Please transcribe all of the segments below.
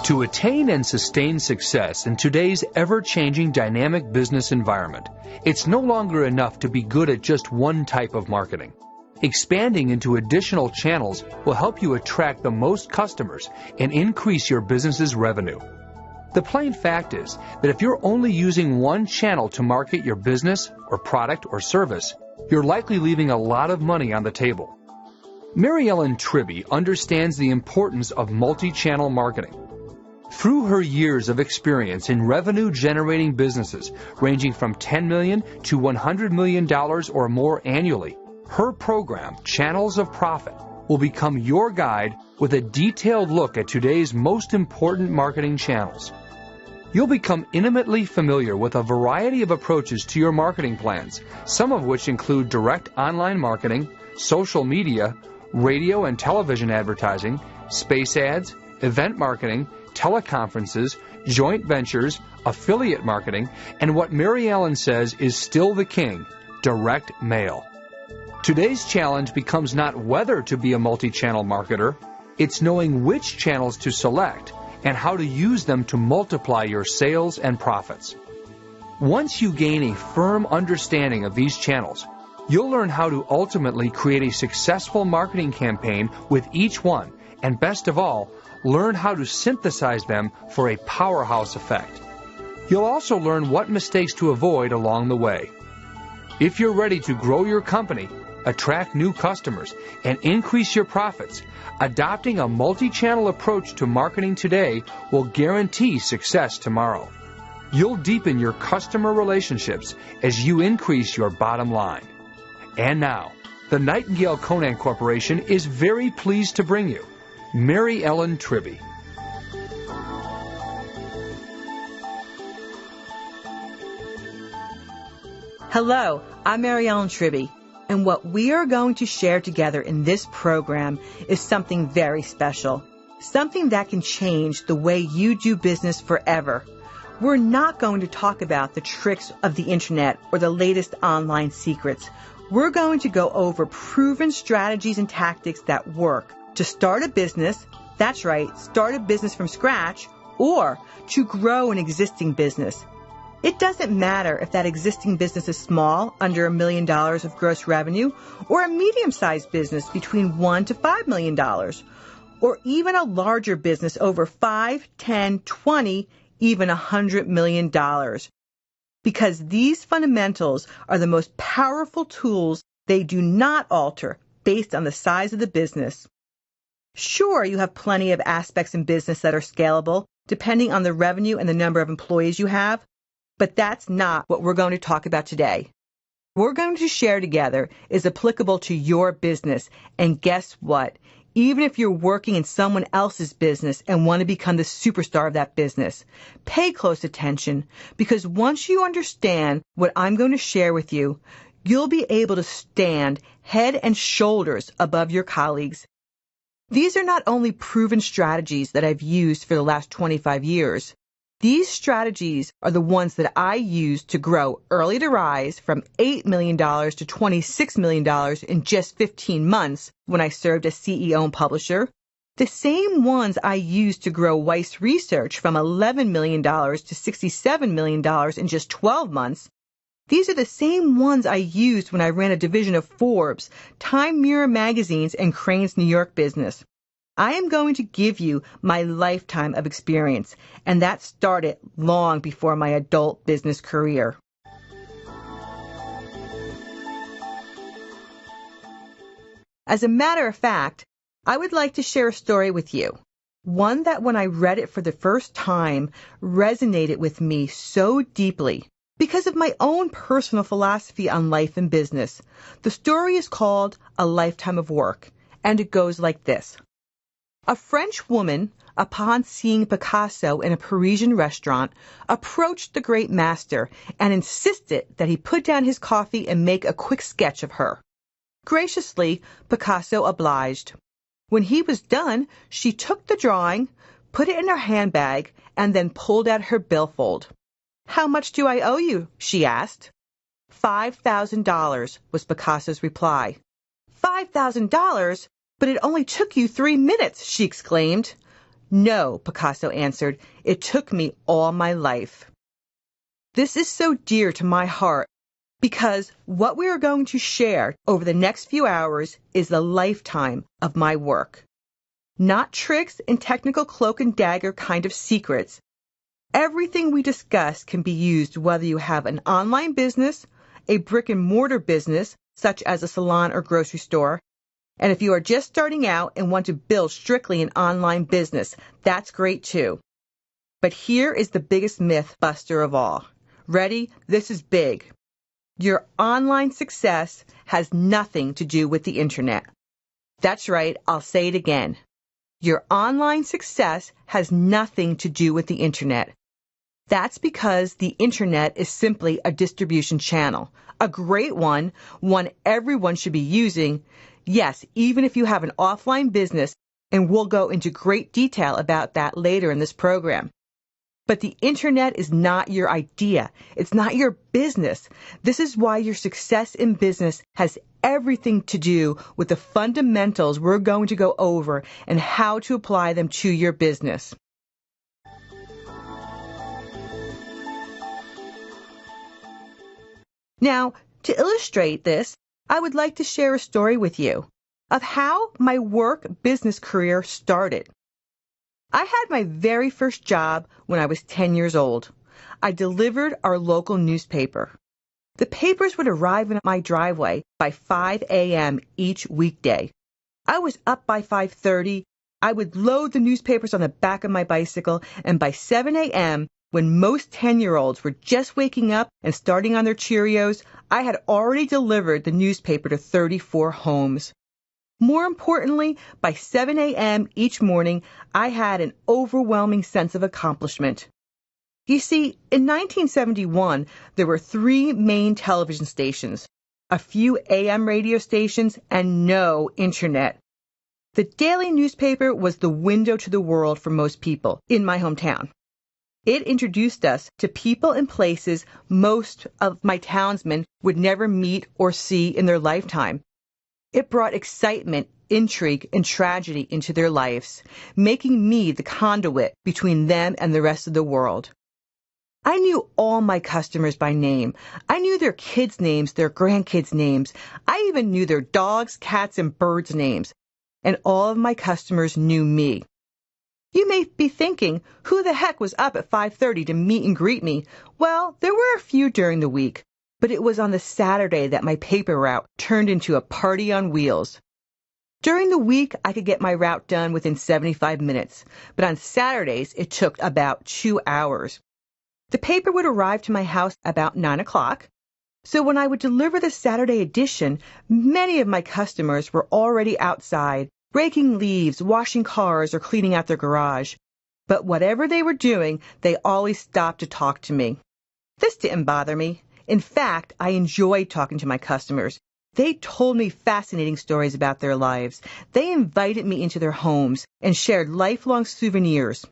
To attain and sustain success in today's ever-changing dynamic business environment, it's no longer enough to be good at just one type of marketing. Expanding into additional channels will help you attract the most customers and increase your business's revenue. The plain fact is that if you're only using one channel to market your business or product or service, you're likely leaving a lot of money on the table. Mary Ellen Tribby understands the importance of multi-channel marketing. Through her years of experience in revenue-generating businesses ranging from $10 million to $100 million or more annually, her program, Channels of Profit, will become your guide with a detailed look at today's most important marketing channels. You'll become intimately familiar with a variety of approaches to your marketing plans, some of which include direct online marketing, social media, radio and television advertising, space ads, event marketing, teleconferences, joint ventures, affiliate marketing, and what Mary Ellen says is still the king, direct mail. Today's challenge becomes not whether to be a multi-channel marketer, it's knowing which channels to select and how to use them to multiply your sales and profits. Once you gain a firm understanding of these channels, you'll learn how to ultimately create a successful marketing campaign with each one, and best of all, learn how to synthesize them for a powerhouse effect. You'll also learn what mistakes to avoid along the way. If you're ready to grow your company, attract new customers, and increase your profits, adopting a multi-channel approach to marketing today will guarantee success tomorrow. You'll deepen your customer relationships as you increase your bottom line. And now, the Nightingale Conant Corporation is very pleased to bring you Mary Ellen Tribby. Hello, I'm Mary Ellen Tribby, and what we are going to share together in this program is something very special, something that can change the way you do business forever. We're not going to talk about the tricks of the internet or the latest online secrets. We're going to go over proven strategies and tactics that work to start a business, that's right, start a business from scratch, or to grow an existing business. It doesn't matter if that existing business is small, under $1 million of gross revenue, or a medium-sized business between $1 to $5 million, or even a larger business over $5, $10, $20, even $100 million. Because these fundamentals are the most powerful tools. They do not alter based on the size of the business. Sure, you have plenty of aspects in business that are scalable, depending on the revenue and the number of employees you have, but that's not what we're going to talk about today. What we're going to share together is applicable to your business, and guess what? Even if you're working in someone else's business and want to become the superstar of that business, pay close attention, because once you understand what I'm going to share with you, you'll be able to stand head and shoulders above your colleagues. These are not only proven strategies that I've used for the last 25 years. These strategies are the ones that I used to grow Early to Rise from $8 million to $26 million in just 15 months when I served as CEO and publisher. The same ones I used to grow Weiss Research from $11 million to $67 million in just 12 months. These are the same ones I used when I ran a division of Forbes, Time Mirror magazines, and Crain's New York business. I am going to give you my lifetime of experience, and that started long before my adult business career. As a matter of fact, I would like to share a story with you. One that when I read it for the first time resonated with me so deeply because of my own personal philosophy on life and business. The story is called A Lifetime of Work, and it goes like this. A French woman, upon seeing Picasso in a Parisian restaurant, approached the great master and insisted that he put down his coffee and make a quick sketch of her. Graciously, Picasso obliged. When he was done, she took the drawing, put it in her handbag, and then pulled out her billfold. "How much do I owe you?" she asked. $5,000 was Picasso's reply. $5,000? But it only took you 3 minutes, she exclaimed. No, Picasso answered. It took me all my life. This is so dear to my heart because what we are going to share over the next few hours is the lifetime of my work. Not tricks and technical cloak and dagger kind of secrets. Everything we discuss can be used whether you have an online business, a brick and mortar business, such as a salon or grocery store, and if you are just starting out and want to build strictly an online business, that's great too. But here is the biggest myth buster of all. Ready? This is big. Your online success has nothing to do with the internet. That's right, I'll say it again. Your online success has nothing to do with the internet. That's because the internet is simply a distribution channel, a great one everyone should be using. Yes, even if you have an offline business, and we'll go into great detail about that later in this program. But the internet is not your idea. It's not your business. This is why your success in business has everything to do with the fundamentals we're going to go over and how to apply them to your business. Now, to illustrate this, I would like to share a story with you of how my work business career started. I had my very first job when I was 10 years old. I delivered our local newspaper. The papers would arrive in my driveway by 5 a.m. each weekday. I was up by 5:30. I would load the newspapers on the back of my bicycle, and by 7 a.m., when most 10-year-olds were just waking up and starting on their Cheerios, I had already delivered the newspaper to 34 homes. More importantly, by 7 a.m. each morning, I had an overwhelming sense of accomplishment. You see, in 1971, there were 3 main television stations, a few AM radio stations, and no internet. The daily newspaper was the window to the world for most people in my hometown. It introduced us to people and places most of my townsmen would never meet or see in their lifetime. It brought excitement, intrigue, and tragedy into their lives, making me the conduit between them and the rest of the world. I knew all my customers by name. I knew their kids' names, their grandkids' names. I even knew their dogs, cats, and birds' names. And all of my customers knew me. You may be thinking, who the heck was up at 5:30 to meet and greet me? Well, there were a few during the week, but it was on the Saturday that my paper route turned into a party on wheels. During the week, I could get my route done within 75 minutes, but on Saturdays, it took about 2 hours. The paper would arrive to my house about 9 o'clock, so when I would deliver the Saturday edition, many of my customers were already outside, raking leaves, washing cars, or cleaning out their garage. But whatever they were doing, they always stopped to talk to me. This didn't bother me. In fact, I enjoyed talking to my customers. They told me fascinating stories about their lives. They invited me into their homes and shared lifelong souvenirs,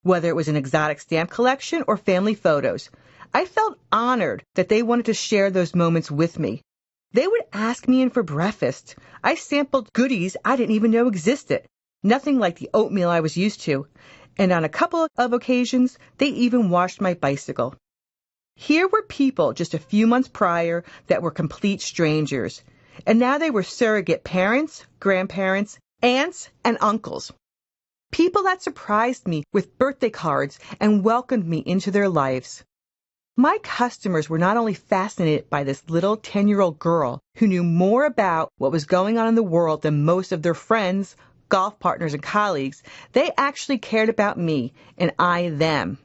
whether it was an exotic stamp collection or family photos. I felt honored that they wanted to share those moments with me. They would ask me in for breakfast. I sampled goodies I didn't even know existed, nothing like the oatmeal I was used to. And on a couple of occasions, they even washed my bicycle. Here were people just a few months prior that were complete strangers, and now they were surrogate parents, grandparents, aunts, and uncles. People that surprised me with birthday cards and welcomed me into their lives. My customers were not only fascinated by this little 10-year-old girl who knew more about what was going on in the world than most of their friends, golf partners, and colleagues, they actually cared about me and I them.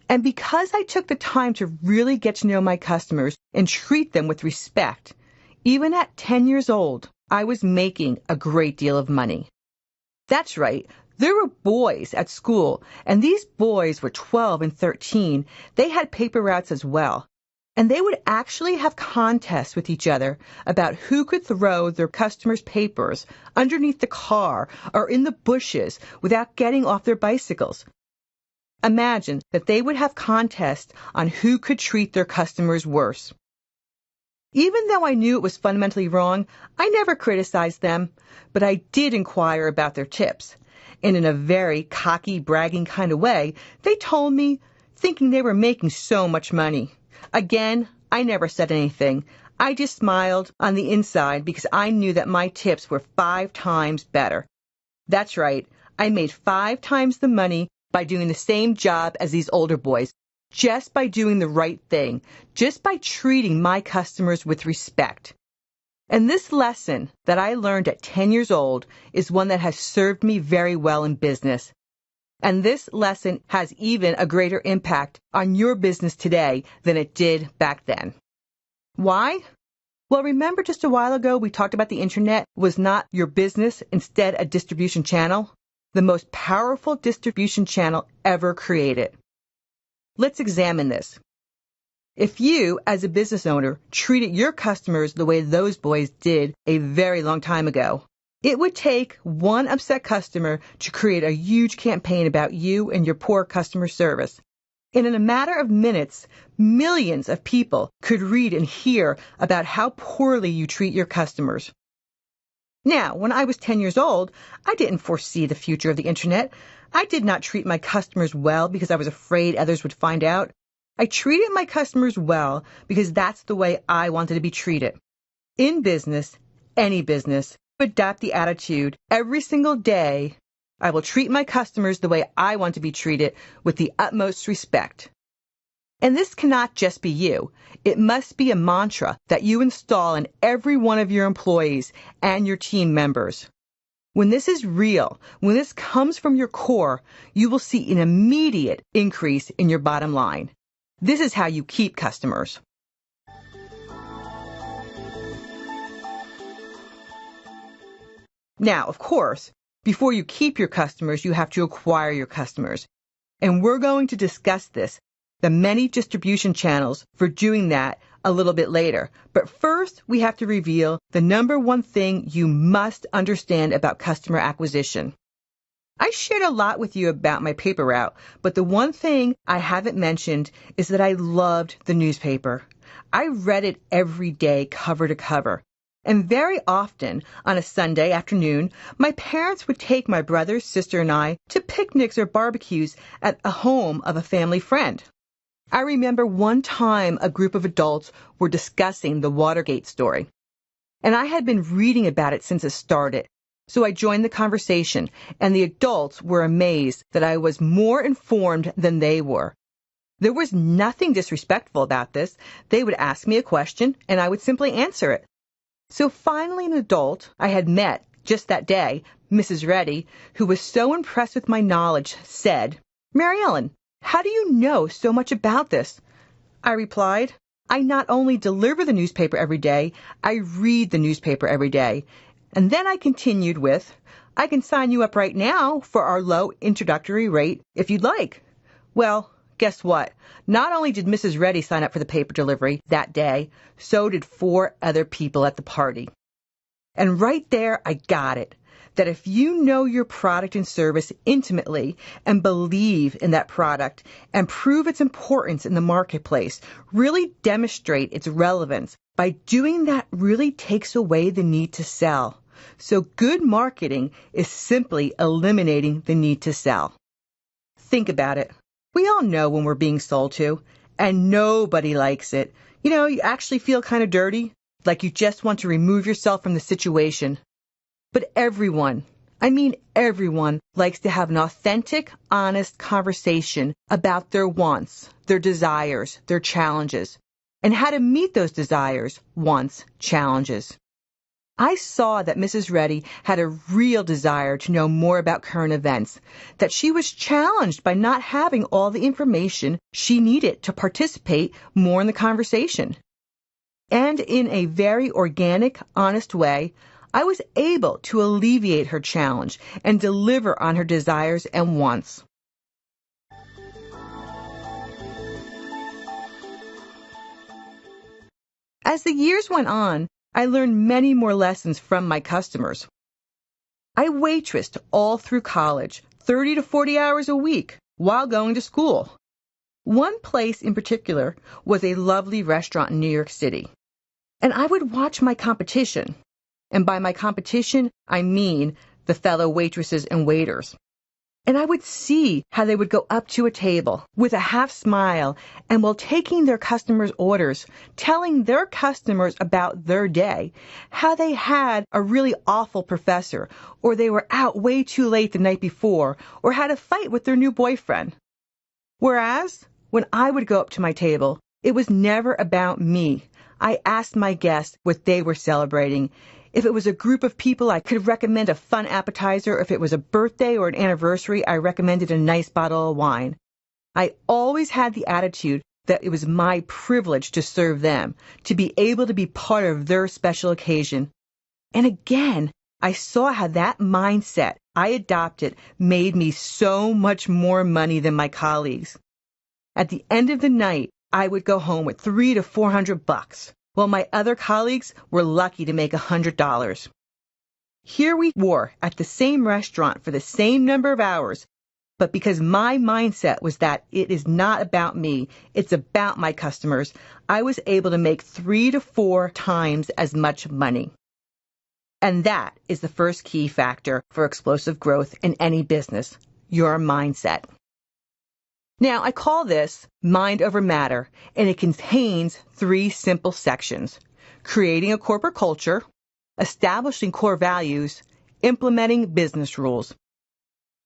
And because I took the time to really get to know my customers and treat them with respect, even at 10 years old, I was making a great deal of money. That's right. There were boys at school, and these boys were 12 and 13. They had paper routes as well, and they would actually have contests with each other about who could throw their customers' papers underneath the car or in the bushes without getting off their bicycles. Imagine that they would have contests on who could treat their customers worse. Even though I knew it was fundamentally wrong, I never criticized them, but I did inquire about their tips. and in a very cocky, bragging kind of way, they told me, thinking they were making so much money. Again, I never said anything. I just smiled on the inside because I knew that my tips were 5 times better. That's right, I made 5 times the money by doing the same job as these older boys, just by doing the right thing, just by treating my customers with respect. And this lesson that I learned at 10 years old is one that has served me very well in business. And this lesson has even a greater impact on your business today than it did back then. Why? Well, remember just a while ago we talked about the internet was not your business, instead a distribution channel? The most powerful distribution channel ever created. Let's examine this. If you, as a business owner, treated your customers the way those boys did a very long time ago, it would take one upset customer to create a huge campaign about you and your poor customer service. And in a matter of minutes, millions of people could read and hear about how poorly you treat your customers. Now, when I was 10 years old, I didn't foresee the future of the internet. I did not treat my customers well because I was afraid others would find out. I treated my customers well because that's the way I wanted to be treated. In business, any business, adopt the attitude every single day, I will treat my customers the way I want to be treated with the utmost respect. And this cannot just be you. It must be a mantra that you install in every one of your employees and your team members. When this is real, when this comes from your core, you will see an immediate increase in your bottom line. This is how you keep customers. Now, of course, before you keep your customers, you have to acquire your customers. And we're going to discuss this, the many distribution channels for doing that, a little bit later. But first, we have to reveal the number one thing you must understand about customer acquisition. I shared a lot with you about my paper route, but the one thing I haven't mentioned is that I loved the newspaper. I read it every day, cover to cover. And very often, on a Sunday afternoon, my parents would take my brother, sister, and I to picnics or barbecues at a home of a family friend. I remember one time a group of adults were discussing the Watergate story. And I had been reading about it since it started. So I joined the conversation, and the adults were amazed that I was more informed than they were. There was nothing disrespectful about this. They would ask me a question, and I would simply answer it. So finally an adult I had met just that day, Mrs. Reddy, who was so impressed with my knowledge, said, "Mary Ellen, how do you know so much about this?" I replied, "I not only deliver the newspaper every day, I read the newspaper every day." And then I continued with, "I can sign you up right now for our low introductory rate if you'd like." Well, guess what? Not only did Mrs. Reddy sign up for the paper delivery that day, so did 4 other people at the party. And right there, I got it. That if you know your product and service intimately and believe in that product and prove its importance in the marketplace, really demonstrate its relevance, by doing that really takes away the need to sell. So good marketing is simply eliminating the need to sell. Think about it. We all know when we're being sold to, and nobody likes it. You actually feel kind of dirty, like you just want to remove yourself from the situation. But everyone likes to have an authentic, honest conversation about their wants, their desires, their challenges, and how to meet those desires, wants, challenges. I saw that Mrs. Reddy had a real desire to know more about current events, that she was challenged by not having all the information she needed to participate more in the conversation. And in a very organic, honest way, I was able to alleviate her challenge and deliver on her desires and wants. As the years went on, I learned many more lessons from my customers. I waitressed all through college, 30 to 40 hours a week, while going to school. One place in particular was a lovely restaurant in New York City. And I would watch my competition. And by my competition, I mean the fellow waitresses and waiters. And I would see how they would go up to a table with a half smile and while taking their customers' orders, telling their customers about their day, how they had a really awful professor, or they were out way too late the night before, or had a fight with their new boyfriend. Whereas, when I would go up to my table, it was never about me. I asked my guests what they were celebrating. If it was a group of people, I could recommend a fun appetizer. If it was a birthday or an anniversary, I recommended a nice bottle of wine. I always had the attitude that it was my privilege to serve them, to be able to be part of their special occasion. And again, I saw how that mindset I adopted made me so much more money than my colleagues. At the end of the night, I would go home with $300 to $400, while my other colleagues were lucky to make $100. Here we were at the same restaurant for the same number of hours, but because my mindset was that it is not about me, it's about my customers, I was able to make 3 to 4 times as much money. And that is the first key factor for explosive growth in any business, your mindset. Now, I call this Mind Over Matter, and it contains 3 simple sections: creating a corporate culture, establishing core values, implementing business rules.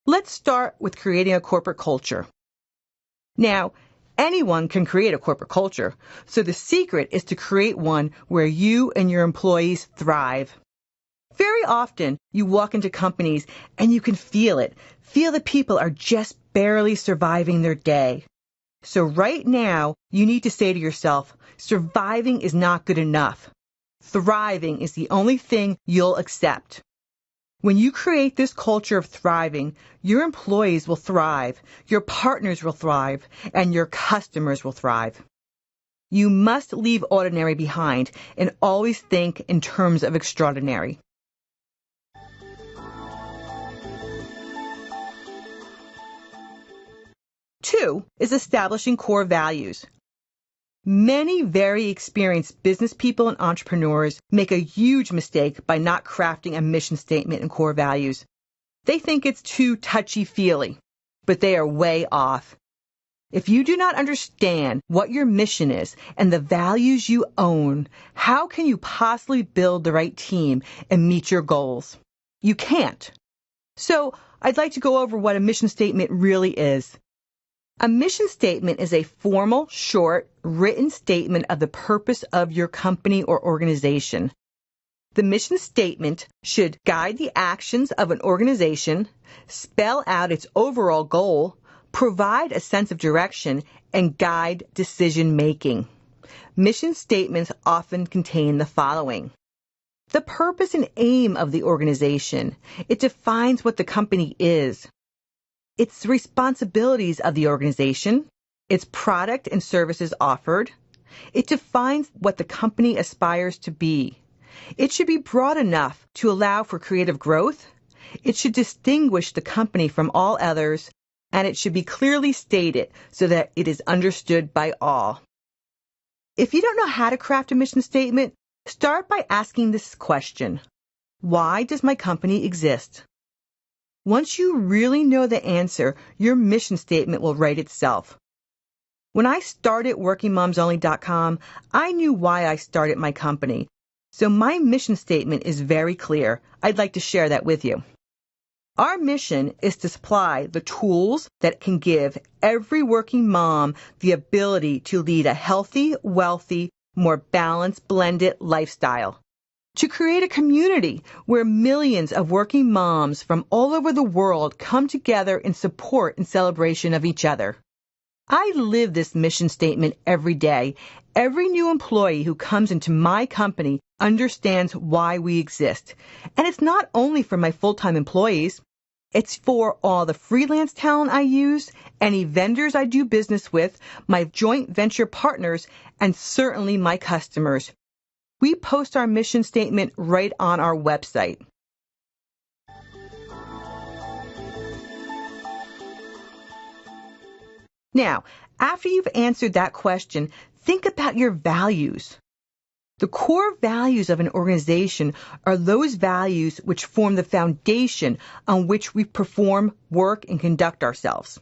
Let's start with creating a corporate culture. Now, anyone can create a corporate culture, so the secret is to create one where you and your employees thrive. Very often, you walk into companies and you can feel it. Feel that people are just barely surviving their day. So right now, you need to say to yourself, surviving is not good enough. Thriving is the only thing you'll accept. When you create this culture of thriving, your employees will thrive, your partners will thrive, and your customers will thrive. You must leave ordinary behind and always think in terms of extraordinary. Two is establishing core values. Many very experienced business people and entrepreneurs make a huge mistake by not crafting a mission statement and core values. They think it's too touchy-feely, but they are way off. If you do not understand what your mission is and the values you own, how can you possibly build the right team and meet your goals? You can't. So I'd like to go over what a mission statement really is. A mission statement is a formal, short, written statement of the purpose of your company or organization. The mission statement should guide the actions of an organization, spell out its overall goal, provide a sense of direction, and guide decision-making. Mission statements often contain the following: the purpose and aim of the organization. It defines what the company is. Its responsibilities of the organization, its product and services offered. It defines what the company aspires to be. It should be broad enough to allow for creative growth. It should distinguish the company from all others, and it should be clearly stated so that it is understood by all. If you don't know how to craft a mission statement, start by asking this question: why does my company exist? Once you really know the answer, your mission statement will write itself. When I started WorkingMomsOnly.com, I knew why I started my company. So my mission statement is very clear. I'd like to share that with you. Our mission is to supply the tools that can give every working mom the ability to lead a healthy, wealthy, more balanced, blended lifestyle. To create a community where millions of working moms from all over the world come together in support and celebration of each other. I live this mission statement every day. Every new employee who comes into my company understands why we exist. And it's not only for my full-time employees. It's for all the freelance talent I use, any vendors I do business with, my joint venture partners, and certainly my customers. We post our mission statement right on our website. Now, after you've answered that question, think about your values. The core values of an organization are those values which form the foundation on which we perform, work, and conduct ourselves.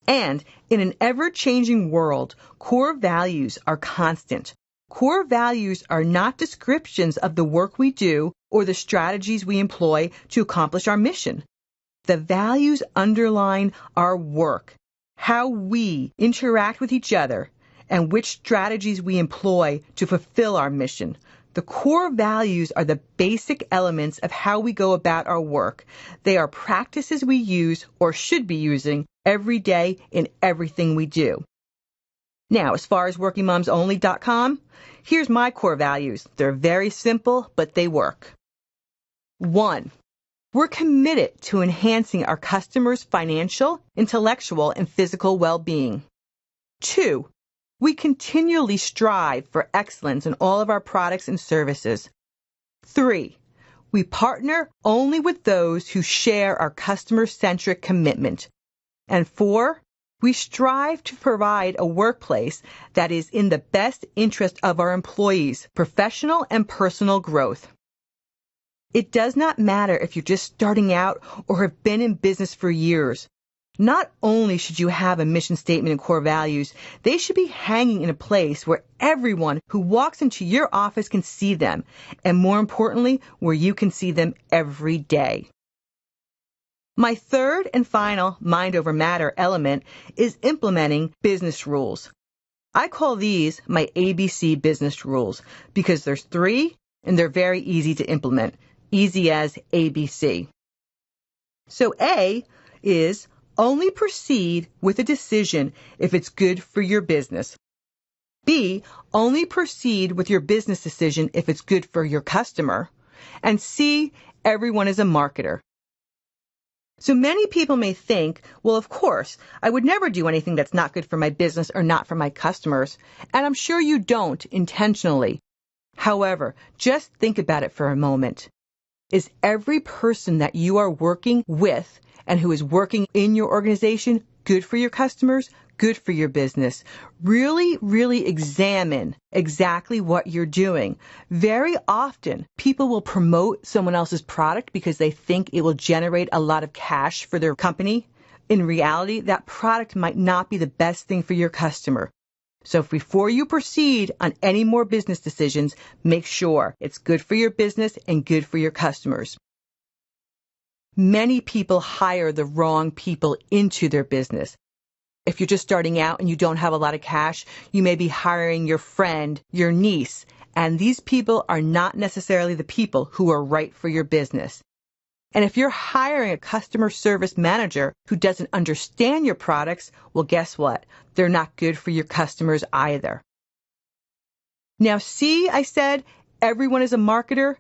And in an ever-changing world, core values are constant. Core values are not descriptions of the work we do or the strategies we employ to accomplish our mission. The values underline our work, how we interact with each other, and which strategies we employ to fulfill our mission. The core values are the basic elements of how we go about our work. They are practices we use or should be using every day in everything we do. Now, as far as WorkingMomsOnly.com, here's my core values. They're very simple, but they work. 1. We're committed to enhancing our customers' financial, intellectual, and physical well-being. 2. We continually strive for excellence in all of our products and services. 3. We partner only with those who share our customer-centric commitment. And 4. We strive to provide a workplace that is in the best interest of our employees' professional and personal growth. It does not matter if you're just starting out or have been in business for years. Not only should you have a mission statement and core values, they should be hanging in a place where everyone who walks into your office can see them, and more importantly, where you can see them every day. My third and final mind over matter element is implementing business rules. I call these my ABC business rules because there's 3 and they're very easy to implement. Easy as ABC. So A is only proceed with a decision if it's good for your business. B, only proceed with your business decision if it's good for your customer. And C, everyone is a marketer. So many people may think, well, of course, I would never do anything that's not good for my business or not for my customers. And I'm sure you don't intentionally. However, just think about it for a moment. Is every person that you are working with and who is working in your organization good for your customers, good for your business? Really examine exactly what you're doing. Very often, people will promote someone else's product because they think it will generate a lot of cash for their company. In reality, that product might not be the best thing for your customer. So before you proceed on any more business decisions, make sure it's good for your business and good for your customers. Many people hire the wrong people into their business. If you're just starting out and you don't have a lot of cash, you may be hiring your friend, your niece, and these people are not necessarily the people who are right for your business. And if you're hiring a customer service manager who doesn't understand your products, well, guess what? They're not good for your customers either. Now, see, I said everyone is a marketer.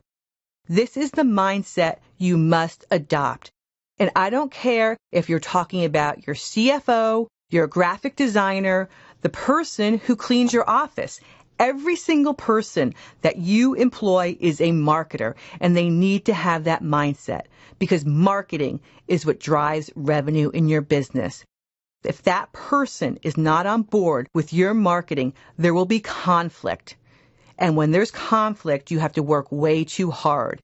This is the mindset you must adopt. And I don't care if you're talking about your CFO, your graphic designer, the person who cleans your office. Every single person that you employ is a marketer, and they need to have that mindset because marketing is what drives revenue in your business. If that person is not on board with your marketing, there will be conflict. And when there's conflict, you have to work way too hard.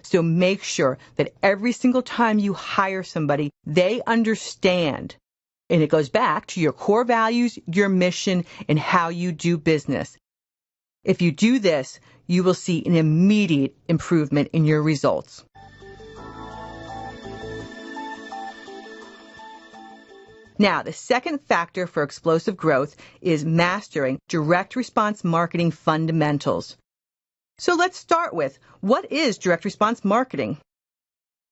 So make sure that every single time you hire somebody, they understand. And it goes back to your core values, your mission, and how you do business. If you do this, you will see an immediate improvement in your results. Now, the second factor for explosive growth is mastering direct response marketing fundamentals. So let's start with, what is direct response marketing?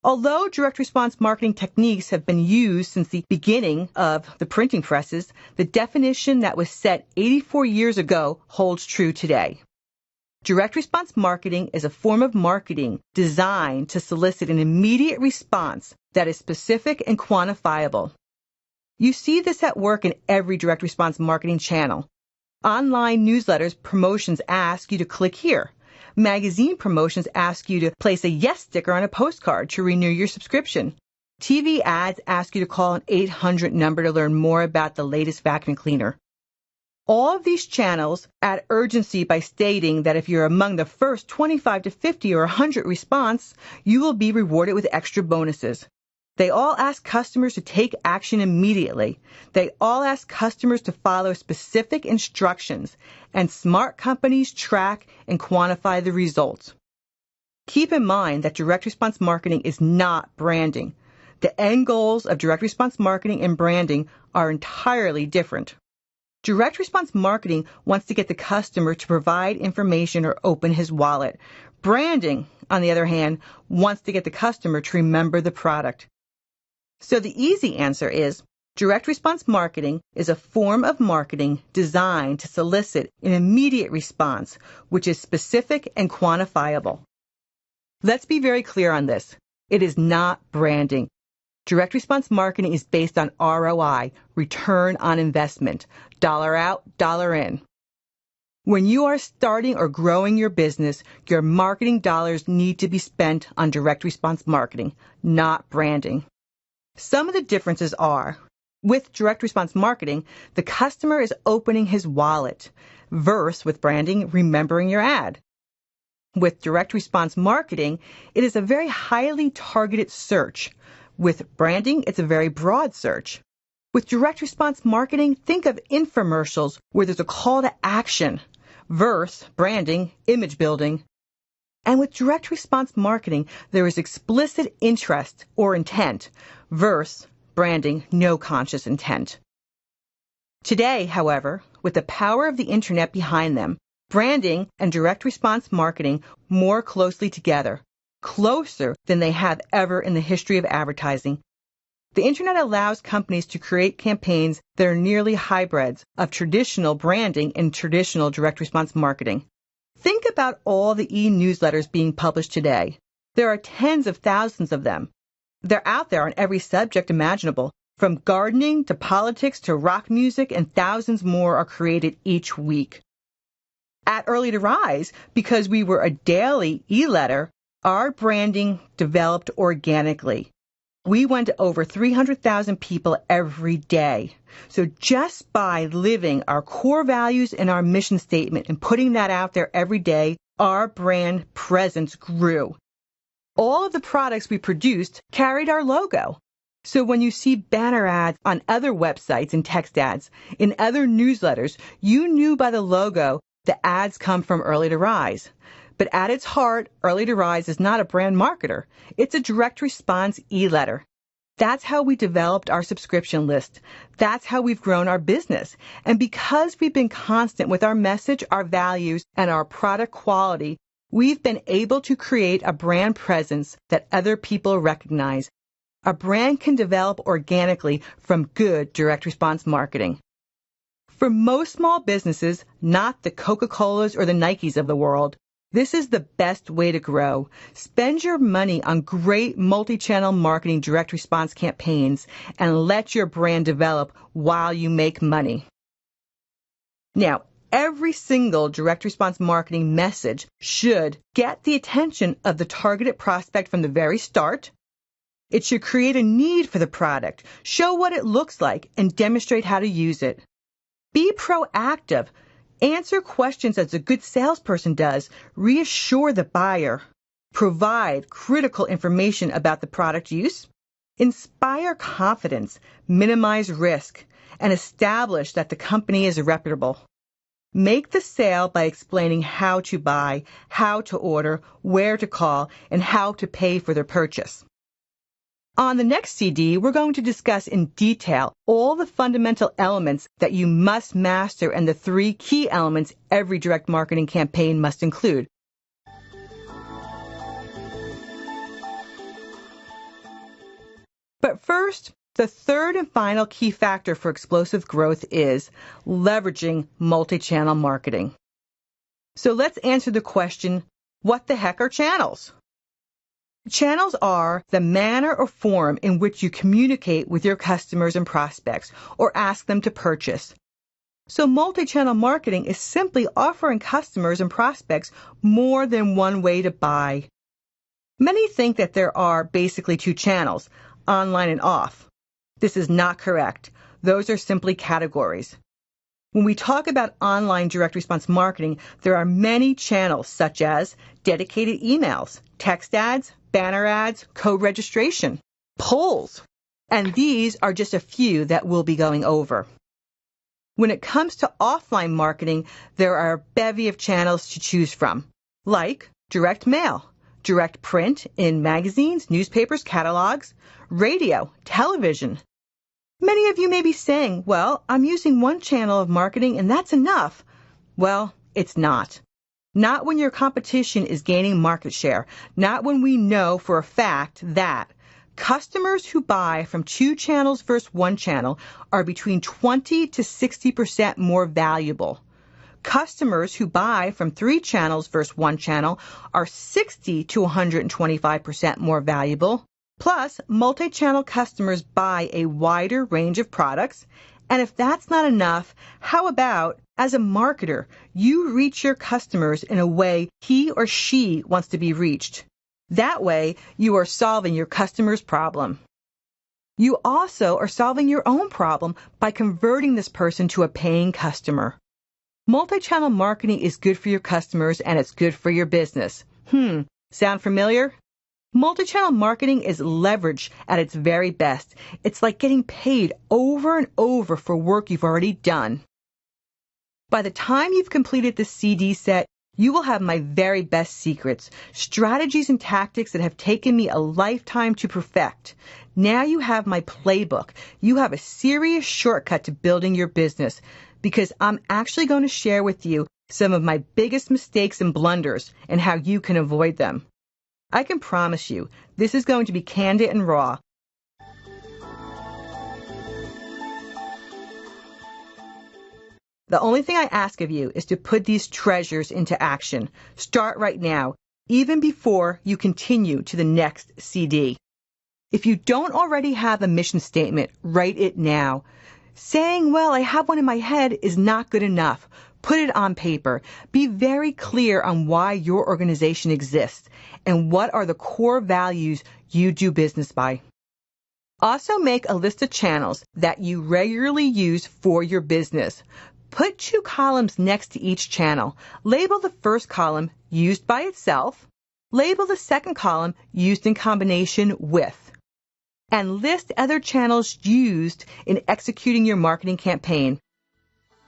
Although direct response marketing techniques have been used since the beginning of the printing presses, the definition that was set 84 years ago holds true today. Direct response marketing is a form of marketing designed to solicit an immediate response that is specific and quantifiable. You see this at work in every direct response marketing channel. Online newsletters promotions ask you to click here. Magazine promotions ask you to place a yes sticker on a postcard to renew your subscription. TV ads ask you to call an 800 number to learn more about the latest vacuum cleaner. All of these channels add urgency by stating that if you're among the first 25 to 50 or 100 response, you will be rewarded with extra bonuses. They all ask customers to take action immediately. They all ask customers to follow specific instructions, and smart companies track and quantify the results. Keep in mind that direct response marketing is not branding. The end goals of direct response marketing and branding are entirely different. Direct response marketing wants to get the customer to provide information or open his wallet. Branding, on the other hand, wants to get the customer to remember the product. So the easy answer is, direct response marketing is a form of marketing designed to solicit an immediate response, which is specific and quantifiable. Let's be very clear on this. It is not branding. Direct response marketing is based on ROI, return on investment, dollar out, dollar in. When you are starting or growing your business, your marketing dollars need to be spent on direct response marketing, not branding. Some of the differences are, with direct response marketing, the customer is opening his wallet, versus with branding, remembering your ad. With direct response marketing, it is a very highly targeted search. With branding, it's a very broad search. With direct response marketing, think of infomercials where there's a call to action, versus branding, image building. And with direct response marketing, there is explicit interest or intent, versus branding, no conscious intent. Today, however, with the power of the internet behind them, branding and direct response marketing more closely together, closer than they have ever in the history of advertising. The internet allows companies to create campaigns that are nearly hybrids of traditional branding and traditional direct response marketing. Think about all the e-newsletters being published today. There are tens of thousands of them. They're out there on every subject imaginable, from gardening to politics to rock music, and thousands more are created each week. At Early to Rise, because we were a daily e-letter, our branding developed organically. We went to over 300,000 people every day. So just by living our core values and our mission statement and putting that out there every day, our brand presence grew. All of the products we produced carried our logo. So when you see banner ads on other websites and text ads, in other newsletters, you knew by the logo the ads come from Early to Rise. But at its heart, Early to Rise is not a brand marketer. It's a direct response e-letter. That's how we developed our subscription list. That's how we've grown our business. And because we've been constant with our message, our values, and our product quality, we've been able to create a brand presence that other people recognize. A brand can develop organically from good direct response marketing. For most small businesses, not the Coca-Colas or the Nikes of the world, this is the best way to grow. Spend your money on great multi-channel marketing direct response campaigns and let your brand develop while you make money. Now, every single direct response marketing message should get the attention of the targeted prospect from the very start. It should create a need for the product, show what it looks like, and demonstrate how to use it. Be proactive. Answer questions as a good salesperson does. Reassure the buyer. Provide critical information about the product use. Inspire confidence. Minimize risk. And establish that the company is reputable. Make the sale by explaining how to buy, how to order, where to call, and how to pay for their purchase. On the next CD, we're going to discuss in detail all the fundamental elements that you must master and the 3 key elements every direct marketing campaign must include. But first, the third and final key factor for explosive growth is leveraging multi-channel marketing. So let's answer the question, what the heck are channels? Channels are the manner or form in which you communicate with your customers and prospects or ask them to purchase. So multi-channel marketing is simply offering customers and prospects more than one way to buy. Many think that there are basically 2 channels, online and off. This is not correct. Those are simply categories. When we talk about online direct response marketing, there are many channels such as dedicated emails, text ads, banner ads, code registration, polls, and these are just a few that we'll be going over. When it comes to offline marketing, there are a bevy of channels to choose from, like direct mail, direct print in magazines, newspapers, catalogs, radio, television. Many of you may be saying, well, I'm using one channel of marketing and that's enough. Well, it's not. Not when your competition is gaining market share. Not when we know for a fact that customers who buy from 2 channels versus 1 channel are between 20 to 60% more valuable. Customers who buy from 3 channels versus 1 channel are 60 to 125% more valuable. Plus, multi-channel customers buy a wider range of products. And if that's not enough, how about, as a marketer, you reach your customers in a way he or she wants to be reached? That way, you are solving your customer's problem. You also are solving your own problem by converting this person to a paying customer. Multi-channel marketing is good for your customers and it's good for your business. Sound familiar? Multi-channel marketing is leverage at its very best. It's like getting paid over and over for work you've already done. By the time you've completed this CD set, you will have my very best secrets, strategies and tactics that have taken me a lifetime to perfect. Now you have my playbook. You have a serious shortcut to building your business because I'm actually going to share with you some of my biggest mistakes and blunders and how you can avoid them. I can promise you, this is going to be candid and raw. The only thing I ask of you is to put these treasures into action. Start right now, even before you continue to the next CD. If you don't already have a mission statement, write it now. Saying, well, I have one in my head is not good enough. Put it on paper. Be very clear on why your organization exists and what are the core values you do business by. Also make a list of channels that you regularly use for your business. Put 2 columns next to each channel. Label the first column used by itself. Label the second column used in combination with. And list other channels used in executing your marketing campaign.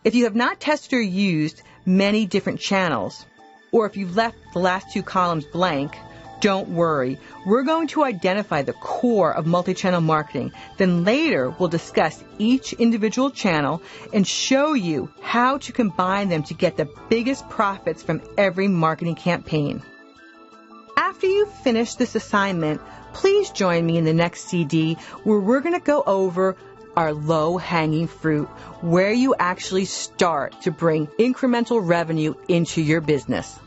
If you have not tested or used many different channels, or if you've left the last 2 columns blank, don't worry. We're going to identify the core of multi-channel marketing. Then later, we'll discuss each individual channel and show you how to combine them to get the biggest profits from every marketing campaign. After you finish this assignment, please join me in the next CD where we're going to go over our low-hanging fruit, where you actually start to bring incremental revenue into your business.